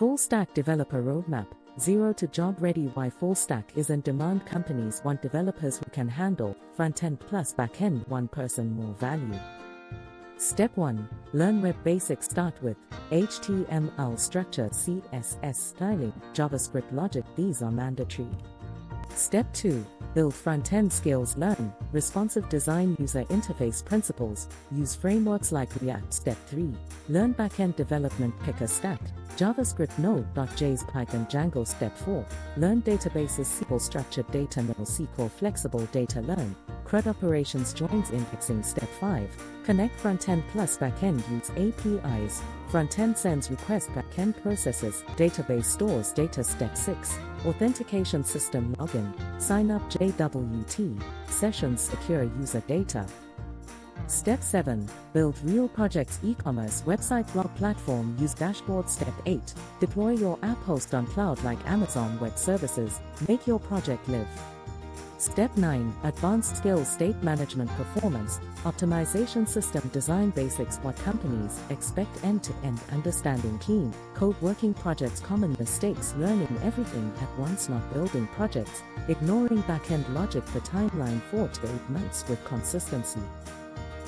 Full Stack Developer Roadmap, Zero to Job Ready. Why full stack is in demand? Companies want developers who can handle front-end plus back-end, one person more value. Step 1. Learn web basics. Start with HTML structure, CSS styling, JavaScript logic. These are mandatory. Step 2. Build front-end skills. Learn responsive design, user interface principles, use frameworks like React. Step 3. Learn back-end development. Pick a stack: JavaScript, Node.js, Python, Django. Step 4. Learn databases, SQL, structured data, NoSQL, flexible data. Learn CRUD operations, joins, indexing. Step 5. Connect front-end plus back-end, use APIs. Front-end sends request, back-end processes, database stores data. Step 6. Authentication system, login, sign up, JWT, sessions, secure user data. Step 7. Build real projects, e-commerce, website, blog, platform, use dashboard. Step 8. Deploy your app, host on cloud like Amazon Web Services, make your project live. Step 9. Advanced skills, state management, performance, optimization, system design basics. What companies expect: end-to-end understanding, clean code, working projects, common mistakes, learning everything at once, not building projects, ignoring back-end logic. The timeline 4 to 8 months with consistency.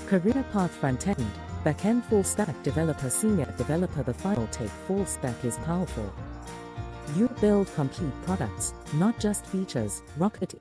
Career path: front-end, back-end, full stack developer, senior developer. The final take: full stack is powerful. You build complete products, not just features. Rocket